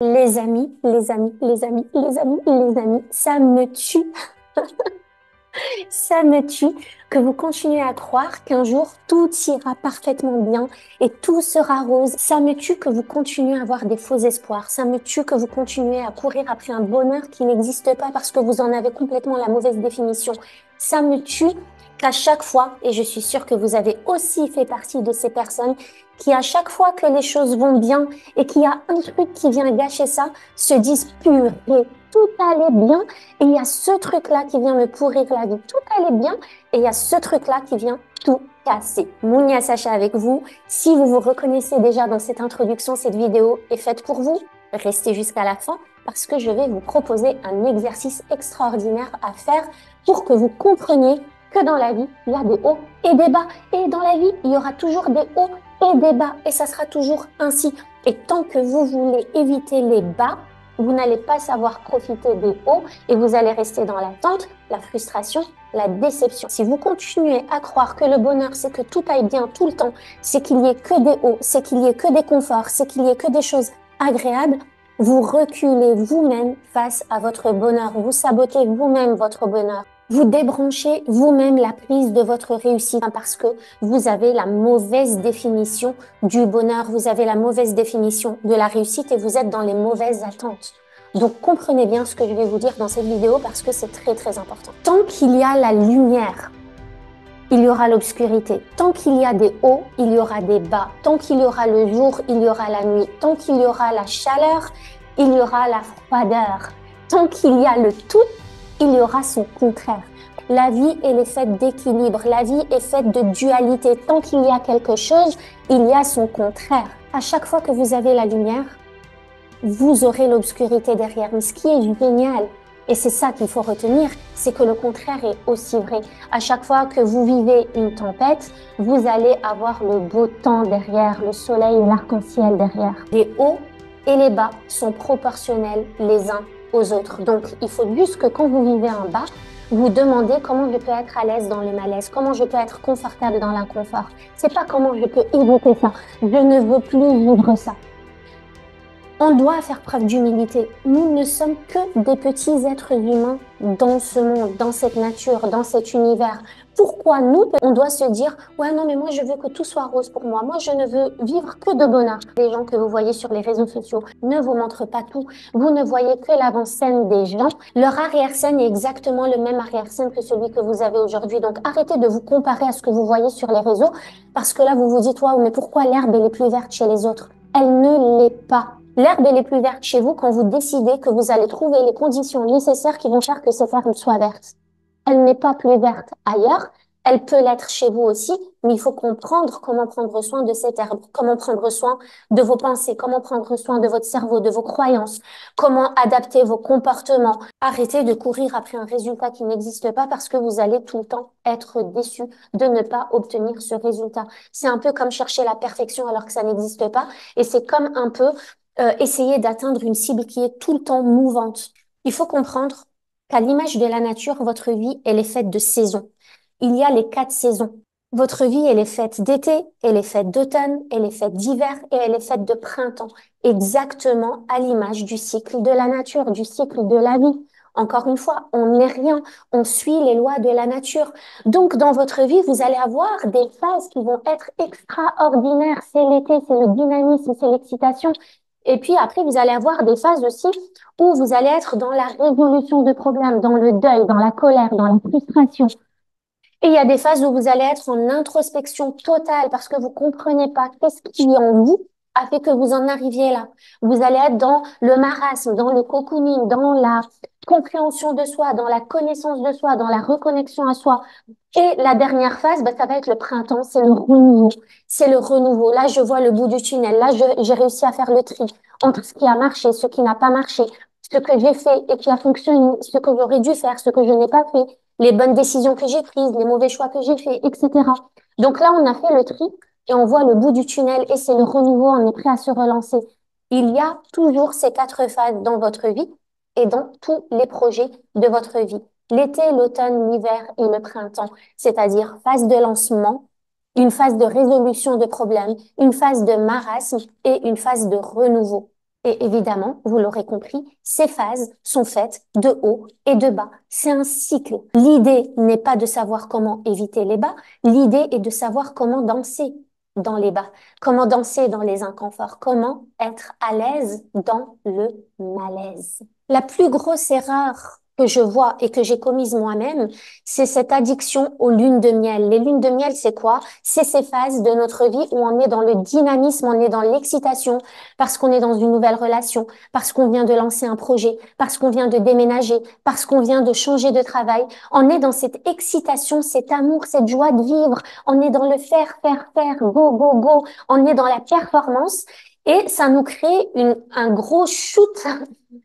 Les amis, les amis, les amis, les amis, les amis, ça me tue, ça me tue que vous continuez à croire qu'un jour tout ira parfaitement bien et tout sera rose. Ça me tue que vous continuez à avoir des faux espoirs. Ça me tue que vous continuez à courir après un bonheur qui n'existe pas parce que vous en avez complètement la mauvaise définition. Ça me tue qu'à chaque fois, et je suis sûre que vous avez aussi fait partie de ces personnes, qui à chaque fois que les choses vont bien et qu'il y a un truc qui vient gâcher ça, se disent purée, tout allait bien et il y a ce truc-là qui vient me pourrir la vie. Tout allait bien et il y a ce truc-là qui vient tout casser. Mounia Sacha avec vous. Si vous vous reconnaissez déjà dans cette introduction, cette vidéo est faite pour vous. Restez jusqu'à la fin parce que je vais vous proposer un exercice extraordinaire à faire pour que vous compreniez que dans la vie, il y a des hauts et des bas. Et dans la vie, il y aura toujours des hauts et des bas. Et ça sera toujours ainsi. Et tant que vous voulez éviter les bas, vous n'allez pas savoir profiter des hauts et vous allez rester dans l'attente, la frustration, la déception. Si vous continuez à croire que le bonheur, c'est que tout aille bien tout le temps, c'est qu'il y ait que des hauts, c'est qu'il y ait que des conforts, c'est qu'il y ait que des choses agréables, vous reculez vous-même face à votre bonheur. Vous sabotez vous-même votre bonheur. Vous débranchez vous-même la prise de votre réussite parce que vous avez la mauvaise définition du bonheur, vous avez la mauvaise définition de la réussite et vous êtes dans les mauvaises attentes. Donc comprenez bien ce que je vais vous dire dans cette vidéo parce que c'est très très important. Tant qu'il y a la lumière, il y aura l'obscurité. Tant qu'il y a des hauts, il y aura des bas. Tant qu'il y aura le jour, il y aura la nuit. Tant qu'il y aura la chaleur, il y aura la froideur. Tant qu'il y a le tout, il y aura son contraire. La vie, elle est faite d'équilibre. La vie est faite de dualité. Tant qu'il y a quelque chose, il y a son contraire. À chaque fois que vous avez la lumière, vous aurez l'obscurité derrière. Mais ce qui est génial, et c'est ça qu'il faut retenir, c'est que le contraire est aussi vrai. À chaque fois que vous vivez une tempête, vous allez avoir le beau temps derrière, le soleil et l'arc-en-ciel derrière. Les hauts et les bas sont proportionnels les uns aux autres. Donc, il faut juste que quand vous vivez un bas, vous demandez comment je peux être à l'aise dans le malaise, comment je peux être confortable dans l'inconfort. C'est pas comment je peux éviter ça. Je ne veux plus vivre ça. On doit faire preuve d'humilité. Nous ne sommes que des petits êtres humains dans ce monde, dans cette nature, dans cet univers. Pourquoi nous, on doit se dire, ouais, non, mais moi, je veux que tout soit rose pour moi. Moi, je ne veux vivre que de bonheur. Les gens que vous voyez sur les réseaux sociaux ne vous montrent pas tout. Vous ne voyez que l'avant-scène des gens. Leur arrière-scène est exactement le même arrière-scène que celui que vous avez aujourd'hui. Donc, arrêtez de vous comparer à ce que vous voyez sur les réseaux parce que là, vous vous dites, waouh, mais pourquoi l'herbe, elle est plus verte chez les autres? Elle ne l'est pas. L'herbe, elle est plus verte chez vous quand vous décidez que vous allez trouver les conditions nécessaires qui vont faire que cette herbe soit verte. Elle n'est pas plus verte ailleurs. Elle peut l'être chez vous aussi, mais il faut comprendre comment prendre soin de cette herbe, comment prendre soin de vos pensées, comment prendre soin de votre cerveau, de vos croyances, comment adapter vos comportements. Arrêtez de courir après un résultat qui n'existe pas parce que vous allez tout le temps être déçu de ne pas obtenir ce résultat. C'est un peu comme chercher la perfection alors que ça n'existe pas et c'est comme un peu essayer d'atteindre une cible qui est tout le temps mouvante. Il faut comprendre qu'à l'image de la nature, votre vie, elle est faite de saisons. Il y a les 4 saisons. Votre vie, elle est faite d'été, elle est faite d'automne, elle est faite d'hiver et elle est faite de printemps. Exactement à l'image du cycle de la nature, du cycle de la vie. Encore une fois, on n'est rien, on suit les lois de la nature. Donc, dans votre vie, vous allez avoir des phases qui vont être extraordinaires. C'est l'été, c'est le dynamisme, c'est l'excitation. Et puis après, vous allez avoir des phases aussi où vous allez être dans la résolution de problèmes, dans le deuil, dans la colère, dans la frustration. Et il y a des phases où vous allez être en introspection totale parce que vous comprenez pas qu'est-ce qui en vous a fait que vous en arriviez là. Vous allez être dans le marasme, dans le cocooning, dans la compréhension de soi, dans la connaissance de soi, dans la reconnexion à soi. Et la dernière phase, ça va être le printemps, c'est le renouveau. C'est le renouveau. Là, je vois le bout du tunnel. Là, j'ai réussi à faire le tri entre ce qui a marché, ce qui n'a pas marché, ce que j'ai fait et qui a fonctionné, ce que j'aurais dû faire, ce que je n'ai pas fait, les bonnes décisions que j'ai prises, les mauvais choix que j'ai faits, etc. Donc là, on a fait le tri et on voit le bout du tunnel et c'est le renouveau, on est prêt à se relancer. Il y a toujours ces 4 phases dans votre vie et dans tous les projets de votre vie. L'été, l'automne, l'hiver et le printemps, c'est-à-dire phase de lancement, une phase de résolution de problèmes, une phase de marasme et une phase de renouveau. Et évidemment, vous l'aurez compris, ces phases sont faites de haut et de bas. C'est un cycle. L'idée n'est pas de savoir comment éviter les bas, l'idée est de savoir comment danser dans les bas, comment danser dans les inconforts, comment être à l'aise dans le malaise. La plus grosse erreur que je vois et que j'ai commise moi-même, c'est cette addiction aux lunes de miel. Les lunes de miel, c'est quoi? C'est ces phases de notre vie où on est dans le dynamisme, on est dans l'excitation, parce qu'on est dans une nouvelle relation, parce qu'on vient de lancer un projet, parce qu'on vient de déménager, parce qu'on vient de changer de travail. On est dans cette excitation, cet amour, cette joie de vivre. On est dans le faire, faire, faire, go, go, go. On est dans la performance et ça nous crée un gros shoot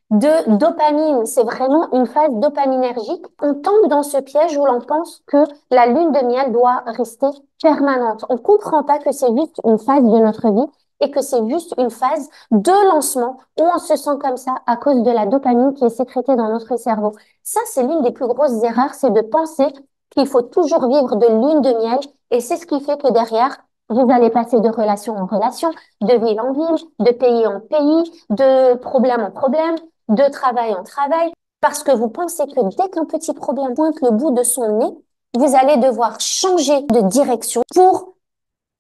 de dopamine. C'est vraiment une phase dopaminergique. On tombe dans ce piège où l'on pense que la lune de miel doit rester permanente. On comprend pas que c'est juste une phase de notre vie et que c'est juste une phase de lancement où on se sent comme ça à cause de la dopamine qui est sécrétée dans notre cerveau. Ça, c'est l'une des plus grosses erreurs, c'est de penser qu'il faut toujours vivre de lune de miel et c'est ce qui fait que derrière, vous allez passer de relation en relation, de ville en ville, de pays en pays, de problème en problème, de travail en travail, parce que vous pensez que dès qu'un petit problème pointe le bout de son nez, vous allez devoir changer de direction pour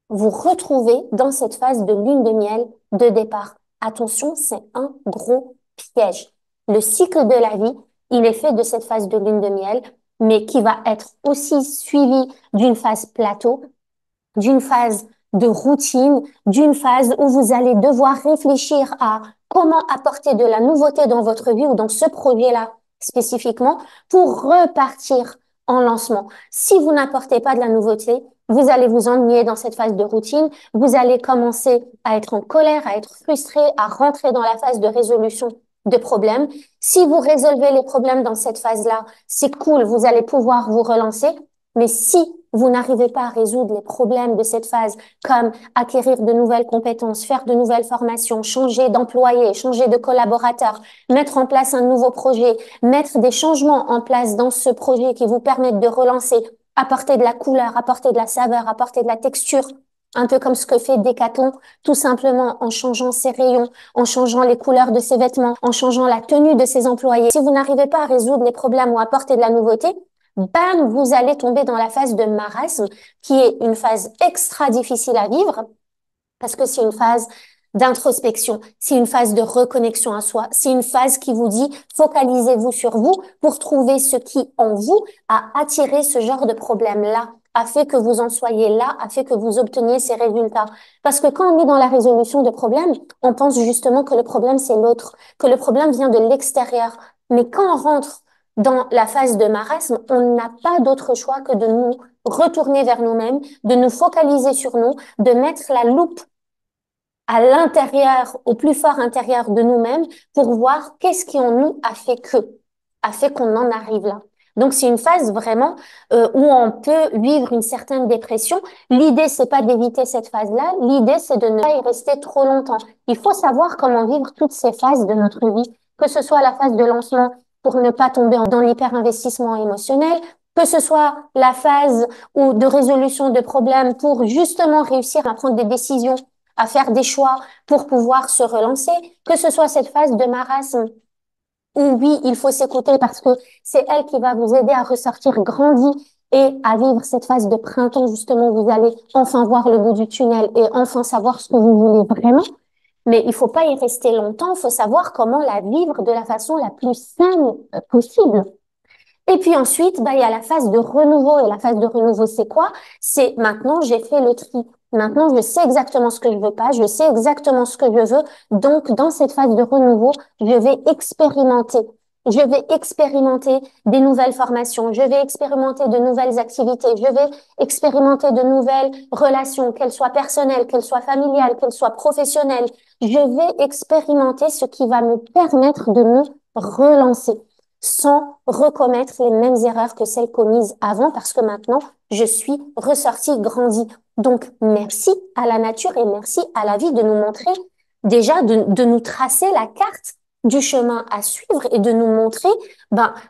vous retrouver dans cette phase de lune de miel de départ. Attention, c'est un gros piège. Le cycle de la vie, il est fait de cette phase de lune de miel, mais qui va être aussi suivi d'une phase plateau, d'une phase de routine, d'une phase où vous allez devoir réfléchir à comment apporter de la nouveauté dans votre vie ou dans ce projet-là spécifiquement pour repartir en lancement. Si vous n'apportez pas de la nouveauté, vous allez vous ennuyer dans cette phase de routine, vous allez commencer à être en colère, à être frustré, à rentrer dans la phase de résolution de problèmes. Si vous résolvez les problèmes dans cette phase-là, c'est cool, vous allez pouvoir vous relancer. Mais si vous n'arrivez pas à résoudre les problèmes de cette phase, comme acquérir de nouvelles compétences, faire de nouvelles formations, changer d'employé, changer de collaborateur, mettre en place un nouveau projet, mettre des changements en place dans ce projet qui vous permettent de relancer, apporter de la couleur, apporter de la saveur, apporter de la texture, un peu comme ce que fait Decathlon, tout simplement en changeant ses rayons, en changeant les couleurs de ses vêtements, en changeant la tenue de ses employés. Si vous n'arrivez pas à résoudre les problèmes ou apporter de la nouveauté, bam, vous allez tomber dans la phase de marasme, qui est une phase extra difficile à vivre, parce que c'est une phase d'introspection, c'est une phase de reconnexion à soi, c'est une phase qui vous dit focalisez-vous sur vous pour trouver ce qui, en vous, a attiré ce genre de problème-là, a fait que vous en soyez là, a fait que vous obteniez ces résultats. Parce que quand on est dans la résolution de problèmes, on pense justement que le problème, c'est l'autre, que le problème vient de l'extérieur. Mais quand on rentre dans la phase de marasme, on n'a pas d'autre choix que de nous retourner vers nous-mêmes, de nous focaliser sur nous, de mettre la loupe à l'intérieur, au plus fort intérieur de nous-mêmes pour voir qu'est-ce qui en nous a fait qu'on en arrive là. Donc c'est une phase vraiment où on peut vivre une certaine dépression. L'idée c'est pas d'éviter cette phase-là, l'idée c'est de ne pas y rester trop longtemps. Il faut savoir comment vivre toutes ces phases de notre vie, que ce soit la phase de lancement pour ne pas tomber dans l'hyperinvestissement émotionnel, que ce soit la phase ou de résolution de problèmes pour justement réussir à prendre des décisions, à faire des choix pour pouvoir se relancer, que ce soit cette phase de marasme où oui, il faut s'écouter parce que c'est elle qui va vous aider à ressortir grandi et à vivre cette phase de printemps justement où vous allez enfin voir le bout du tunnel et enfin savoir ce que vous voulez vraiment. Mais il faut pas y rester longtemps, il faut savoir comment la vivre de la façon la plus saine possible. Et puis ensuite, bah, il y a la phase de renouveau. Et la phase de renouveau, c'est quoi? C'est maintenant, j'ai fait le tri. Maintenant, je sais exactement ce que je veux pas, je sais exactement ce que je veux. Donc, dans cette phase de renouveau, je vais expérimenter. Je vais expérimenter des nouvelles formations, je vais expérimenter de nouvelles activités, je vais expérimenter de nouvelles relations, qu'elles soient personnelles, qu'elles soient familiales, qu'elles soient professionnelles. Je vais expérimenter ce qui va me permettre de me relancer sans recommettre les mêmes erreurs que celles commises avant parce que maintenant, je suis ressortie, grandie. Donc, merci à la nature et merci à la vie de nous montrer, déjà de nous tracer la carte du chemin à suivre et de nous montrer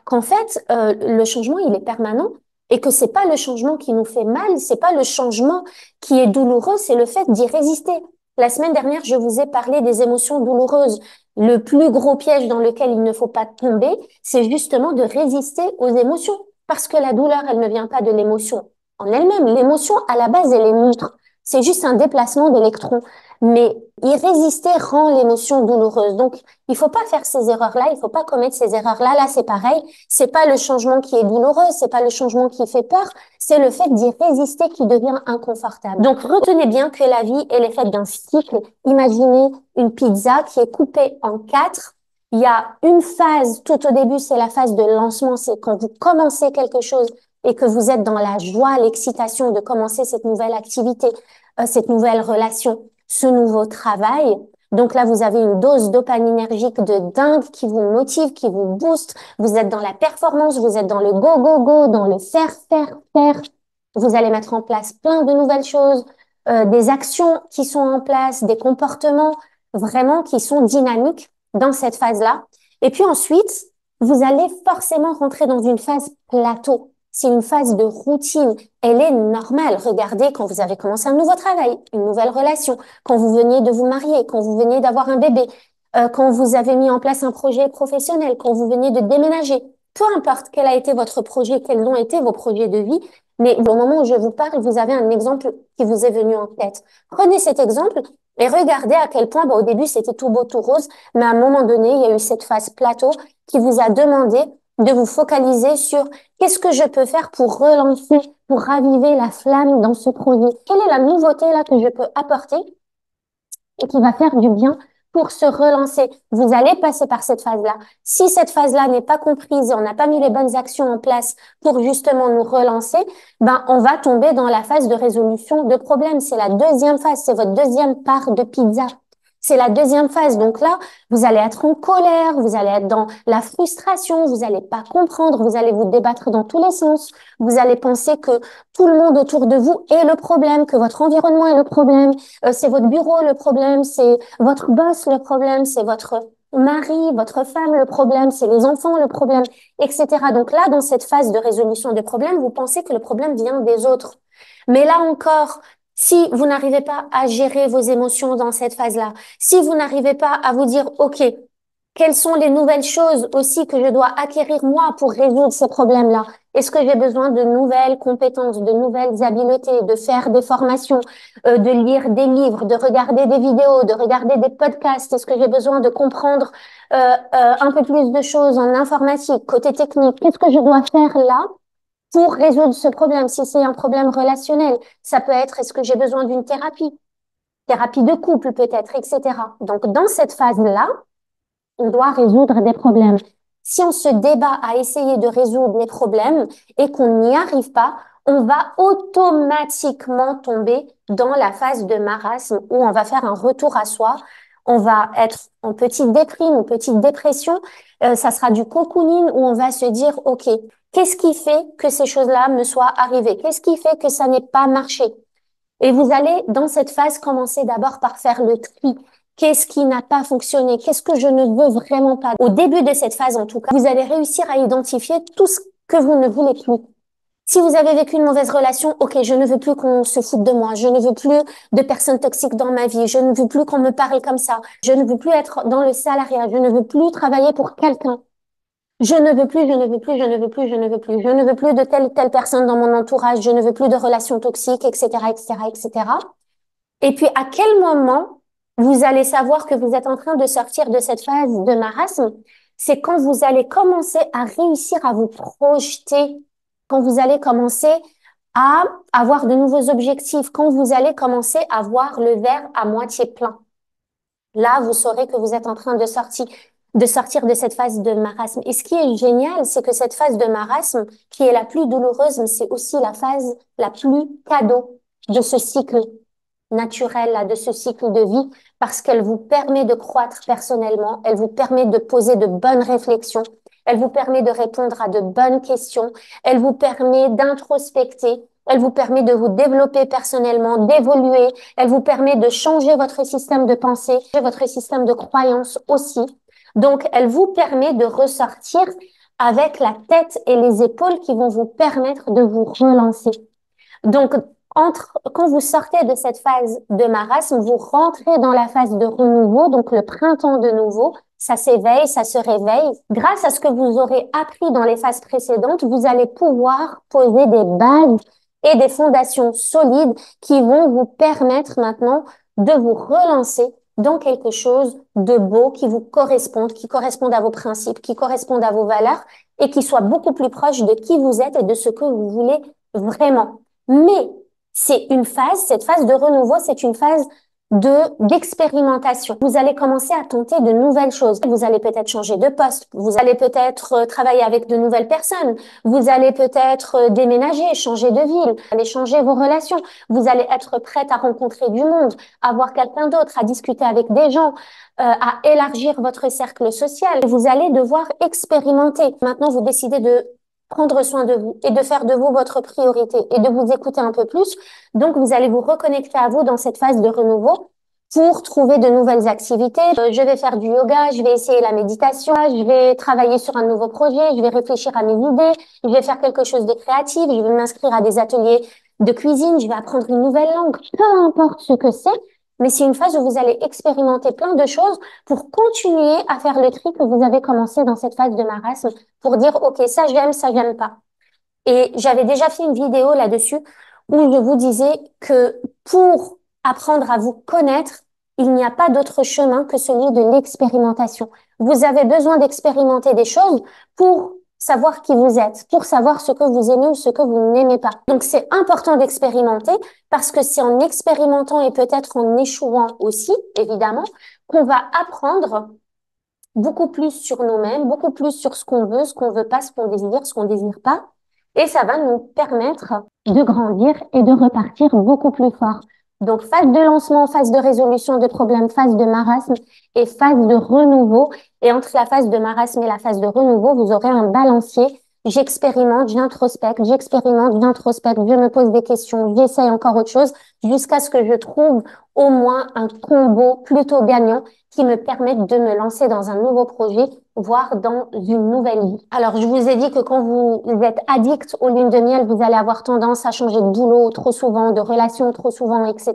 qu'en fait, le changement, il est permanent et que c'est pas le changement qui nous fait mal, c'est pas le changement qui est douloureux, c'est le fait d'y résister. La semaine dernière, je vous ai parlé des émotions douloureuses. Le plus gros piège dans lequel il ne faut pas tomber, c'est justement de résister aux émotions. Parce que la douleur, elle ne vient pas de l'émotion en elle-même. L'émotion, à la base, elle est neutre. C'est juste un déplacement d'électrons. Mais y résister rend l'émotion douloureuse. Donc, il faut pas faire ces erreurs-là. Il faut pas commettre ces erreurs-là. Là, c'est pareil. C'est pas le changement qui est douloureux. C'est pas le changement qui fait peur. C'est le fait d'y résister qui devient inconfortable. Donc, retenez bien que la vie, elle est faite d'un cycle. Imaginez une pizza qui est coupée en quatre. Il y a une phase, tout au début, c'est la phase de lancement. C'est quand vous commencez quelque chose et que vous êtes dans la joie, l'excitation de commencer cette nouvelle activité, cette nouvelle relation, ce nouveau travail. Donc là, vous avez une dose dopaminergique de dingue qui vous motive, qui vous booste. Vous êtes dans la performance, vous êtes dans le go, go, go, dans le faire, faire, faire. Vous allez mettre en place plein de nouvelles choses, des actions qui sont en place, des comportements vraiment qui sont dynamiques dans cette phase-là. Et puis ensuite, vous allez forcément rentrer dans une phase plateau. C'est une phase de routine. Elle est normale. Regardez quand vous avez commencé un nouveau travail, une nouvelle relation, quand vous veniez de vous marier, quand vous veniez d'avoir un bébé, quand vous avez mis en place un projet professionnel, quand vous veniez de déménager. Peu importe quel a été votre projet, quels ont été vos projets de vie, mais au moment où je vous parle, vous avez un exemple qui vous est venu en tête. Prenez cet exemple et regardez à quel point, au début, c'était tout beau, tout rose, mais à un moment donné, il y a eu cette phase plateau qui vous a demandé de vous focaliser sur qu'est-ce que je peux faire pour relancer, pour raviver la flamme dans ce projet. Quelle est la nouveauté là que je peux apporter et qui va faire du bien pour se relancer. Vous allez passer par cette phase-là. Si cette phase-là n'est pas comprise et on n'a pas mis les bonnes actions en place pour justement nous relancer, ben, on va tomber dans la phase de résolution de problèmes. C'est la deuxième phase. C'est votre deuxième part de pizza. C'est la deuxième phase. Donc là, vous allez être en colère, vous allez être dans la frustration, vous allez pas comprendre, vous allez vous débattre dans tous les sens. Vous allez penser que tout le monde autour de vous est le problème, que votre environnement est le problème, c'est votre bureau le problème, c'est votre boss le problème, c'est votre mari, votre femme le problème, c'est les enfants le problème, etc. Donc là, dans cette phase de résolution des problèmes, vous pensez que le problème vient des autres. Mais là encore, si vous n'arrivez pas à gérer vos émotions dans cette phase-là, si vous n'arrivez pas à vous dire, OK, quelles sont les nouvelles choses aussi que je dois acquérir moi pour résoudre ces problèmes-là? Est-ce que j'ai besoin de nouvelles compétences, de nouvelles habiletés, de faire des formations, de lire des livres, de regarder des vidéos, de regarder des podcasts? Est-ce que j'ai besoin de comprendre un peu plus de choses en informatique, côté technique? Qu'est-ce que je dois faire là pour résoudre ce problème? Si c'est un problème relationnel, ça peut être, est-ce que j'ai besoin d'une thérapie? Thérapie de couple peut-être, etc. Donc, dans cette phase-là, on doit résoudre des problèmes. Si on se débat à essayer de résoudre les problèmes et qu'on n'y arrive pas, on va automatiquement tomber dans la phase de marasme où on va faire un retour à soi. On va être en petite déprime ou petite dépression. Ça sera du cocooning où on va se dire, OK, qu'est-ce qui fait que ces choses-là me soient arrivées? Qu'est-ce qui fait que ça n'ait pas marché? Et vous allez, dans cette phase, commencer d'abord par faire le tri. Qu'est-ce qui n'a pas fonctionné? Qu'est-ce que je ne veux vraiment pas? Au début de cette phase, en tout cas, vous allez réussir à identifier tout ce que vous ne voulez plus. Si vous avez vécu une mauvaise relation, OK, je ne veux plus qu'on se foute de moi. Je ne veux plus de personnes toxiques dans ma vie. Je ne veux plus qu'on me parle comme ça. Je ne veux plus être dans le salariat. Je ne veux plus travailler pour quelqu'un. Je ne veux plus, je ne veux plus, je ne veux plus, je ne veux plus. Je ne veux plus de telle ou telle personne dans mon entourage. Je ne veux plus de relations toxiques, etc., etc., etc. Et puis, à quel moment vous allez savoir que vous êtes en train de sortir de cette phase de marasme? C'est quand vous allez commencer à réussir à vous projeter, quand vous allez commencer à avoir de nouveaux objectifs, quand vous allez commencer à voir le verre à moitié plein. Là, vous saurez que vous êtes en train de sortir de cette phase de marasme. Et ce qui est génial, c'est que cette phase de marasme, qui est la plus douloureuse, mais c'est aussi la phase la plus cadeau de ce cycle naturel, là, de ce cycle de vie, parce qu'elle vous permet de croître personnellement, elle vous permet de poser de bonnes réflexions, elle vous permet de répondre à de bonnes questions, elle vous permet d'introspecter, elle vous permet de vous développer personnellement, d'évoluer, elle vous permet de changer votre système de pensée, votre système de croyance aussi. Donc, elle vous permet de ressortir avec la tête et les épaules qui vont vous permettre de vous relancer. Donc, Quand vous sortez de cette phase de marasme, vous rentrez dans la phase de renouveau, donc le printemps de nouveau. Ça s'éveille, ça se réveille. Grâce à ce que vous aurez appris dans les phases précédentes, vous allez pouvoir poser des bases et des fondations solides qui vont vous permettre maintenant de vous relancer dans quelque chose de beau qui vous corresponde, qui corresponde à vos principes, qui corresponde à vos valeurs et qui soit beaucoup plus proche de qui vous êtes et de ce que vous voulez vraiment. Mais c'est une phase, cette phase de renouveau, c'est une phase d'expérimentation. Vous allez commencer à tenter de nouvelles choses. Vous allez peut-être changer de poste. Vous allez peut-être travailler avec de nouvelles personnes. Vous allez peut-être déménager, changer de ville. Vous allez changer vos relations. Vous allez être prête à rencontrer du monde, à voir quelqu'un d'autre, à discuter avec des gens, à élargir votre cercle social. Vous allez devoir expérimenter. Maintenant, vous décidez de prendre soin de vous et de faire de vous votre priorité et de vous écouter un peu plus. Donc, vous allez vous reconnecter à vous dans cette phase de renouveau pour trouver de nouvelles activités. Je vais faire du yoga, je vais essayer la méditation, je vais travailler sur un nouveau projet, je vais réfléchir à mes idées, je vais faire quelque chose de créatif, je vais m'inscrire à des ateliers de cuisine, je vais apprendre une nouvelle langue, peu importe ce que c'est. Mais c'est une phase où vous allez expérimenter plein de choses pour continuer à faire le tri que vous avez commencé dans cette phase de marasme pour dire, OK, ça, j'aime pas. Et j'avais déjà fait une vidéo là-dessus où je vous disais que pour apprendre à vous connaître, il n'y a pas d'autre chemin que celui de l'expérimentation. Vous avez besoin d'expérimenter des choses pour savoir qui vous êtes, pour savoir ce que vous aimez ou ce que vous n'aimez pas. Donc c'est important d'expérimenter parce que c'est en expérimentant et peut-être en échouant aussi, évidemment, qu'on va apprendre beaucoup plus sur nous-mêmes, beaucoup plus sur ce qu'on veut pas, ce qu'on désire pas. Et ça va nous permettre de grandir et de repartir beaucoup plus fort. Donc, phase de lancement, phase de résolution de problèmes, phase de marasme et phase de renouveau. Et entre la phase de marasme et la phase de renouveau, vous aurez un balancier. J'expérimente, j'introspecte, je me pose des questions, j'essaye encore autre chose jusqu'à ce que je trouve au moins un combo plutôt gagnant qui me permettent de me lancer dans un nouveau projet, voire dans une nouvelle vie. Alors, je vous ai dit que quand vous êtes addict aux lunes de miel, vous allez avoir tendance à changer de boulot trop souvent, de relation trop souvent, etc.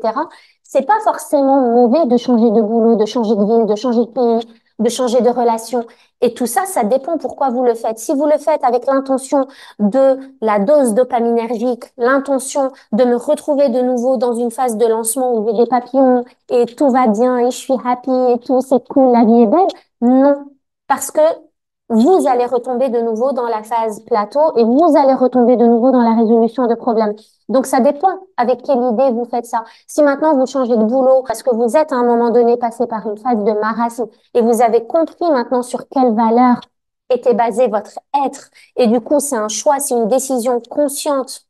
C'est pas forcément mauvais de changer de boulot, de changer de ville, de changer de pays, de changer de relation. Et tout ça, ça dépend pourquoi vous le faites. Si vous le faites avec l'intention de la dose dopaminergique, l'intention de me retrouver de nouveau dans une phase de lancement où j'ai des papillons et tout va bien et je suis happy et tout, c'est cool, la vie est belle. Non, parce que vous allez retomber de nouveau dans la phase plateau et vous allez retomber de nouveau dans la résolution de problèmes. Donc, ça dépend avec quelle idée vous faites ça. Si maintenant vous changez de boulot parce que vous êtes à un moment donné passé par une phase de marasme et vous avez compris maintenant sur quelle valeur était basé votre être et du coup, c'est un choix, c'est une décision consciente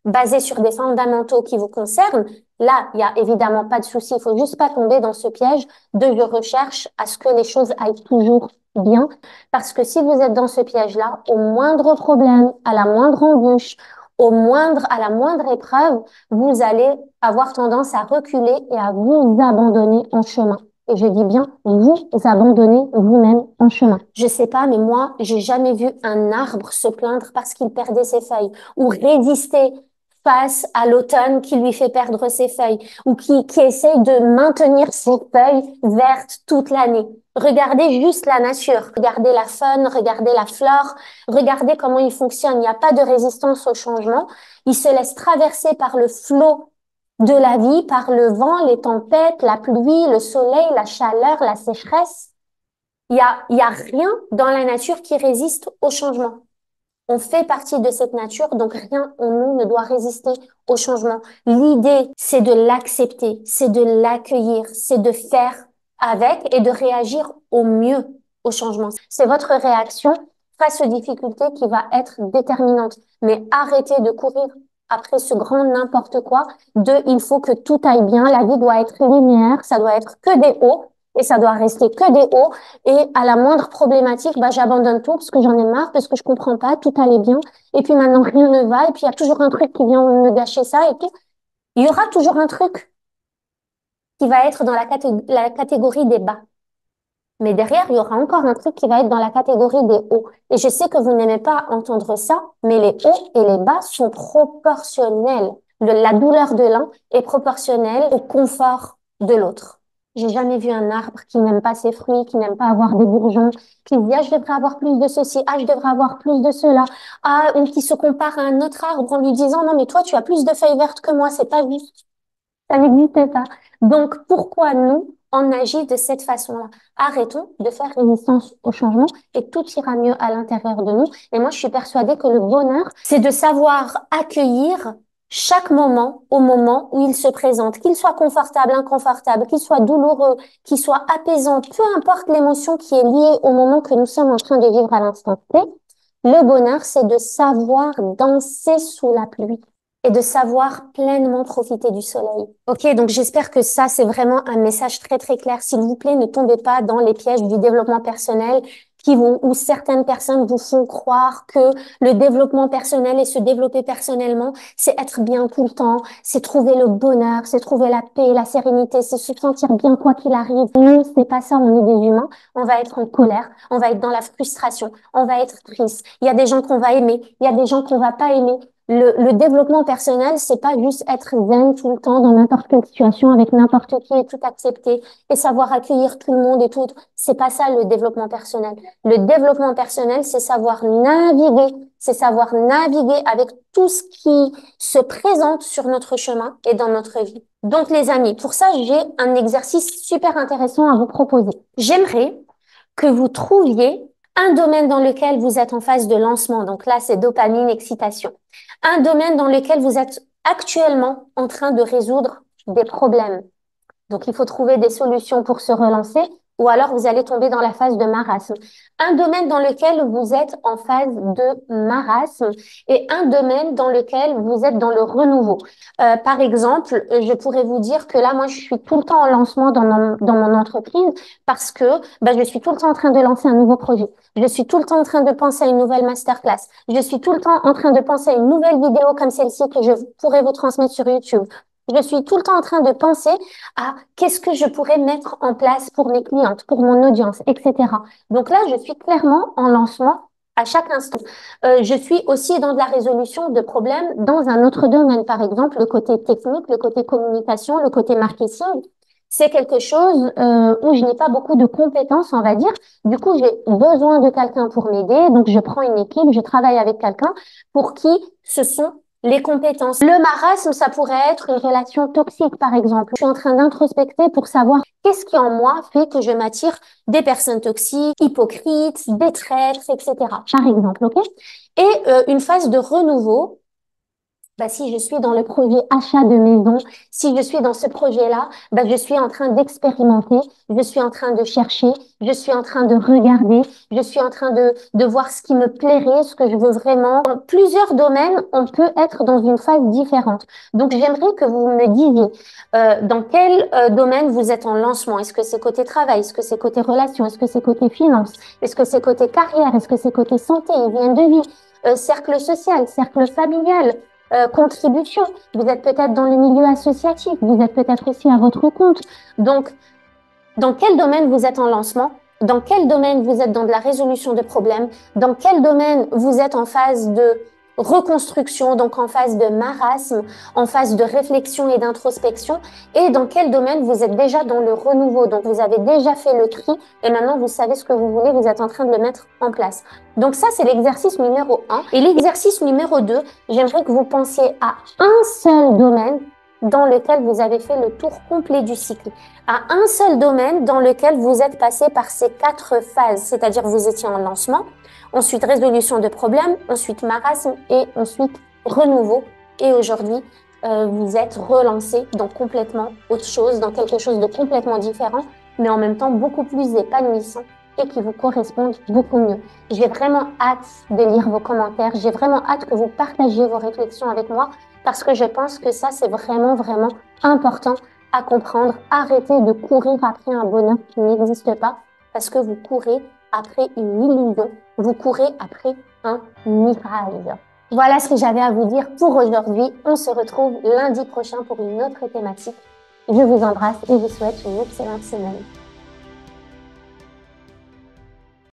basé sur des fondamentaux qui vous concernent, là, il n'y a évidemment pas de souci. Il faut juste pas tomber dans ce piège de je recherche à ce que les choses aillent toujours bien. Parce que si vous êtes dans ce piège-là, au moindre problème, à la moindre embûche, à la moindre épreuve, vous allez avoir tendance à reculer et à vous abandonner en chemin. Et je dis bien vous abandonner vous-même en chemin. Je sais pas, mais moi, j'ai jamais vu un arbre se plaindre parce qu'il perdait ses feuilles ou résister face à l'automne qui lui fait perdre ses feuilles ou qui essaye de maintenir ses feuilles vertes toute l'année. Regardez juste la nature, regardez la faune, regardez la flore, regardez comment il fonctionne. Il n'y a pas de résistance au changement. Il se laisse traverser par le flot de la vie, par le vent, les tempêtes, la pluie, le soleil, la chaleur, la sécheresse. Il y a rien dans la nature qui résiste au changement. On fait partie de cette nature, donc rien en nous ne doit résister au changement. L'idée, c'est de l'accepter, c'est de l'accueillir, c'est de faire avec et de réagir au mieux au changement. C'est votre réaction face aux difficultés qui va être déterminante. Mais arrêtez de courir après ce grand n'importe quoi il faut que tout aille bien, la vie doit être linéaire, ça doit être que des hauts et ça doit rester que des hauts. Et à la moindre problématique, bah, j'abandonne tout parce que j'en ai marre, parce que je comprends pas, tout allait bien. Et puis maintenant, rien ne va. Et puis il y a toujours un truc qui vient me gâcher ça et tout. Il y aura toujours un truc qui va être dans la catégorie des bas. Mais derrière, il y aura encore un truc qui va être dans la catégorie des hauts. Et je sais que vous n'aimez pas entendre ça, mais les hauts et les bas sont proportionnels. La douleur de l'un est proportionnelle au confort de l'autre. J'ai jamais vu un arbre qui n'aime pas ses fruits, qui n'aime pas avoir des bourgeons, qui dit, ah, je devrais avoir plus de ceci, ah, je devrais avoir plus de cela, ah, ou qui se compare à un autre arbre en lui disant, non, mais toi, tu as plus de feuilles vertes que moi, c'est pas juste. Ça n'existait pas. Donc, pourquoi nous, on agit de cette façon-là? Arrêtons de faire résistance au changement et tout ira mieux à l'intérieur de nous. Et moi, je suis persuadée que le bonheur, c'est de savoir accueillir chaque moment au moment où il se présente, qu'il soit confortable, inconfortable, qu'il soit douloureux, qu'il soit apaisant, peu importe l'émotion qui est liée au moment que nous sommes en train de vivre à l'instant T. Le bonheur, c'est de savoir danser sous la pluie et de savoir pleinement profiter du soleil. Ok, donc j'espère que ça, c'est vraiment un message très très clair. S'il vous plaît, ne tombez pas dans les pièges du développement personnel où certaines personnes vous font croire que le développement personnel et se développer personnellement, c'est être bien tout le temps, c'est trouver le bonheur, c'est trouver la paix, la sérénité, c'est se sentir bien quoi qu'il arrive. Nous, c'est pas ça, on est des humains. On va être en colère, on va être dans la frustration, on va être triste. Il y a des gens qu'on va aimer, il y a des gens qu'on va pas aimer. Le développement personnel, c'est pas juste être zen tout le temps dans n'importe quelle situation avec n'importe qui et tout accepter et savoir accueillir tout le monde et tout. C'est pas ça le développement personnel. Le développement personnel, c'est savoir naviguer avec tout ce qui se présente sur notre chemin et dans notre vie. Donc les amis, pour ça, j'ai un exercice super intéressant à vous proposer. J'aimerais que vous trouviez un domaine dans lequel vous êtes en phase de lancement. Donc là, c'est dopamine, excitation. Un domaine dans lequel vous êtes actuellement en train de résoudre des problèmes. Donc, il faut trouver des solutions pour se relancer ou alors vous allez tomber dans la phase de marasme. Un domaine dans lequel vous êtes en phase de marasme et un domaine dans lequel vous êtes dans le renouveau. Par exemple, je pourrais vous dire que là, moi, je suis tout le temps en lancement dans mon entreprise parce que je suis tout le temps en train de lancer un nouveau projet. Je suis tout le temps en train de penser à une nouvelle masterclass. Je suis tout le temps en train de penser à une nouvelle vidéo comme celle-ci que je pourrais vous transmettre sur YouTube. Je suis tout le temps en train de penser à qu'est-ce que je pourrais mettre en place pour mes clientes, pour mon audience, etc. Donc là, je suis clairement en lancement à chaque instant. Je suis aussi dans de la résolution de problèmes dans un autre domaine, par exemple le côté technique, le côté communication, le côté marketing. C'est quelque chose où je n'ai pas beaucoup de compétences, on va dire. Du coup, j'ai besoin de quelqu'un pour m'aider. Donc, je prends une équipe, je travaille avec quelqu'un pour qui ce sont les compétences. Le marasme, ça pourrait être une relation toxique, par exemple. Je suis en train d'introspecter pour savoir qu'est-ce qui en moi fait que je m'attire des personnes toxiques, hypocrites, des traîtres, etc. Par exemple, ok? Et une phase de renouveau. Si je suis dans le projet achat de maison, si je suis dans ce projet-là, je suis en train d'expérimenter, je suis en train de chercher, je suis en train de regarder, je suis en train de voir ce qui me plairait, ce que je veux vraiment. Dans plusieurs domaines, on peut être dans une phase différente. Donc, j'aimerais que vous me disiez dans quel domaine vous êtes en lancement. Est-ce que c'est côté travail? Est-ce que c'est côté relation? Est-ce que c'est côté finance? Est-ce que c'est côté carrière? Est-ce que c'est côté santé, hygiène de vie, cercle social, cercle familial? Contribution. Vous êtes peut-être dans le milieu associatif, vous êtes peut-être aussi à votre compte. Donc, dans quel domaine vous êtes en lancement? Dans quel domaine vous êtes dans de la résolution de problèmes? Dans quel domaine vous êtes en phase de reconstruction, donc en phase de marasme, en phase de réflexion et d'introspection? Et dans quel domaine vous êtes déjà dans le renouveau? Donc, vous avez déjà fait le tri et maintenant vous savez ce que vous voulez, vous êtes en train de le mettre en place. Donc ça, c'est l'exercice numéro 1. Et l'exercice numéro 2, j'aimerais que vous pensiez à un seul domaine dans lequel vous avez fait le tour complet du cycle, à un seul domaine dans lequel vous êtes passé par ces 4 phases, c'est-à-dire vous étiez en lancement, ensuite résolution de problèmes, ensuite marasme et ensuite renouveau. Et aujourd'hui, vous êtes relancé dans complètement autre chose, dans quelque chose de complètement différent, mais en même temps beaucoup plus épanouissant et qui vous correspondent beaucoup mieux. J'ai vraiment hâte de lire vos commentaires, j'ai vraiment hâte que vous partagiez vos réflexions avec moi parce que je pense que ça, c'est vraiment, vraiment important à comprendre. Arrêtez de courir après un bonheur qui n'existe pas parce que vous courez après une illusion, vous courez après un mirage. Voilà ce que j'avais à vous dire pour aujourd'hui. On se retrouve lundi prochain pour une autre thématique. Je vous embrasse et vous souhaite une excellente semaine.